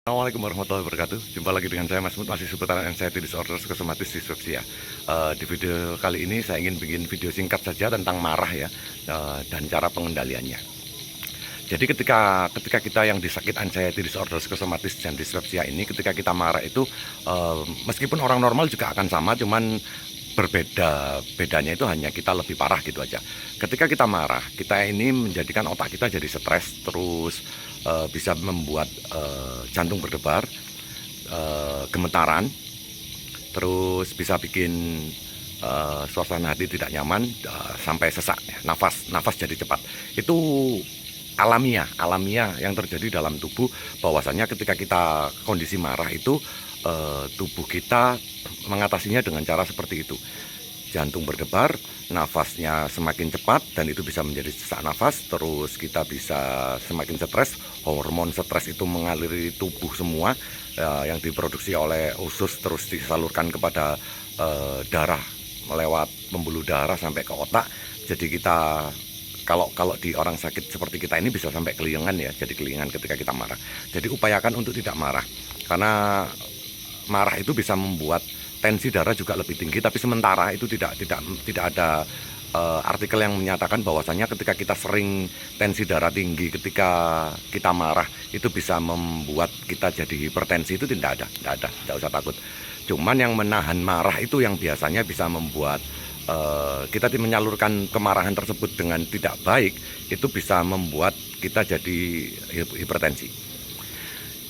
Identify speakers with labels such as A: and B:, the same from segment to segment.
A: Assalamualaikum warahmatullahi wabarakatuh. Jumpa lagi dengan saya Mas Mut, masih seputaran anxiety disorder psikosomatis dispepsia. Di video kali ini saya ingin bikin video singkat saja tentang marah ya, dan cara pengendaliannya. Jadi ketika kita yang disakit anxiety disorder psikosomatis dan dispepsia ini, ketika kita marah itu meskipun orang normal juga akan sama, cuman bedanya itu hanya kita lebih parah gitu aja. Ketika kita marah, kita ini menjadikan otak kita jadi stres, terus bisa membuat jantung berdebar, gemetaran, terus bisa bikin suasana hati tidak nyaman, sampai sesak, nafas jadi cepat. Itu alamiah yang terjadi dalam tubuh, bahwasanya ketika kita kondisi marah itu tubuh kita mengatasinya dengan cara seperti itu. Jantung berdebar, nafasnya semakin cepat, dan itu bisa menjadi sesak nafas. Terus kita bisa semakin stres, hormon stres itu mengaliri tubuh semua, yang diproduksi oleh usus terus disalurkan kepada darah melewat pembuluh darah sampai ke otak. Jadi kita kalau di orang sakit seperti kita ini bisa sampai keliengan ya, jadi keliengan ketika kita marah. Jadi upayakan untuk tidak marah, karena marah itu bisa membuat tensi darah juga lebih tinggi. Tapi sementara itu tidak ada artikel yang menyatakan bahwasanya ketika kita sering tensi darah tinggi ketika kita marah itu bisa membuat kita jadi hipertensi. Itu tidak usah takut. Cuman yang menahan marah itu yang biasanya bisa membuat kita menyalurkan kemarahan tersebut dengan tidak baik, itu bisa membuat kita jadi hipertensi.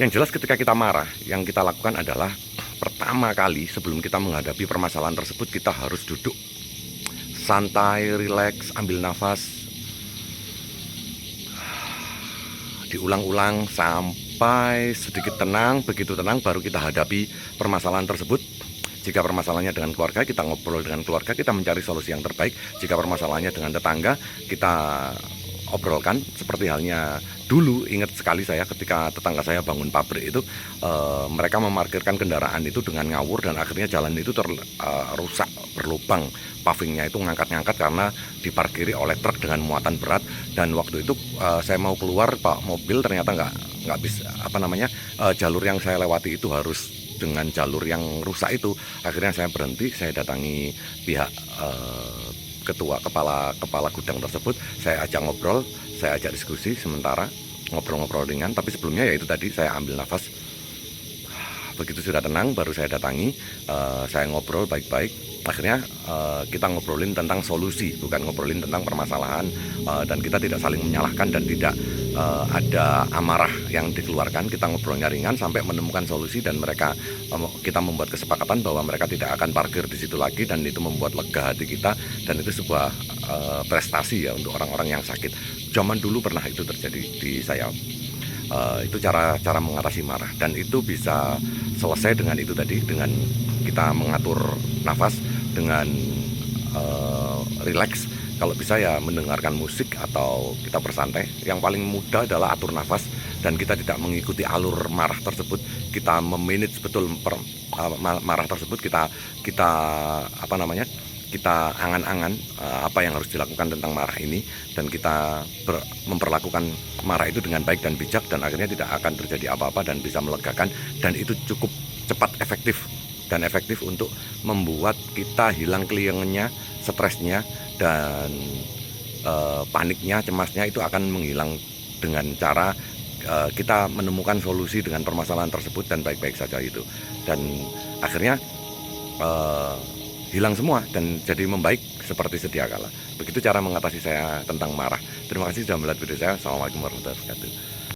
A: Yang jelas ketika kita marah, yang kita lakukan adalah pertama kali sebelum kita menghadapi permasalahan tersebut, kita harus duduk santai, rileks, ambil nafas, diulang-ulang sampai sedikit tenang. Begitu tenang baru kita hadapi permasalahan tersebut. Jika permasalahannya dengan keluarga, kita ngobrol dengan keluarga, kita mencari solusi yang terbaik. Jika permasalahannya dengan tetangga, kita obrolkan. Seperti halnya dulu, ingat sekali saya ketika tetangga saya bangun pabrik itu, mereka memarkirkan kendaraan itu dengan ngawur, dan akhirnya jalan itu rusak, berlubang, pavingnya itu ngangkat-ngangkat karena diparkiri oleh truk dengan muatan berat. Dan waktu itu saya mau keluar pak mobil, ternyata nggak bisa, jalur yang saya lewati itu harus dengan jalur yang rusak itu. Akhirnya saya berhenti, saya datangi pihak kepala gudang tersebut, saya ajak ngobrol, saya ajak diskusi sementara, ngobrol-ngobrol ringan. Tapi sebelumnya ya itu tadi, saya ambil nafas. Begitu sudah tenang baru saya datangi, saya ngobrol baik-baik. Akhirnya kita ngobrolin tentang solusi, bukan ngobrolin tentang permasalahan, dan kita tidak saling menyalahkan dan tidak ada amarah yang dikeluarkan. Kita ngobrolnya ringan sampai menemukan solusi, dan kita membuat kesepakatan bahwa mereka tidak akan parkir di situ lagi, dan itu membuat lega hati kita, dan itu sebuah prestasi ya untuk orang-orang yang sakit. Zaman dulu pernah itu terjadi di saya. Itu cara mengatasi marah, dan itu bisa selesai dengan itu tadi, dengan kita mengatur nafas, dengan rileks. Kalau bisa ya mendengarkan musik atau kita bersantai. Yang paling mudah adalah atur nafas, dan kita tidak mengikuti alur marah tersebut. Kita memanage betul marah tersebut. Kita angan-angan apa yang harus dilakukan tentang marah ini, dan kita memperlakukan marah itu dengan baik dan bijak, dan akhirnya tidak akan terjadi apa-apa dan bisa melegakan. Dan itu cukup cepat, efektif untuk membuat kita hilang keliengannya, stresnya, dan paniknya, cemasnya itu akan menghilang dengan cara kita menemukan solusi dengan permasalahan tersebut, dan baik-baik saja itu. Dan akhirnya hilang semua dan jadi membaik seperti sedia kala. Begitu cara mengatasi saya tentang marah. Terima kasih sudah melihat video saya. Assalamualaikum warahmatullahi wabarakatuh.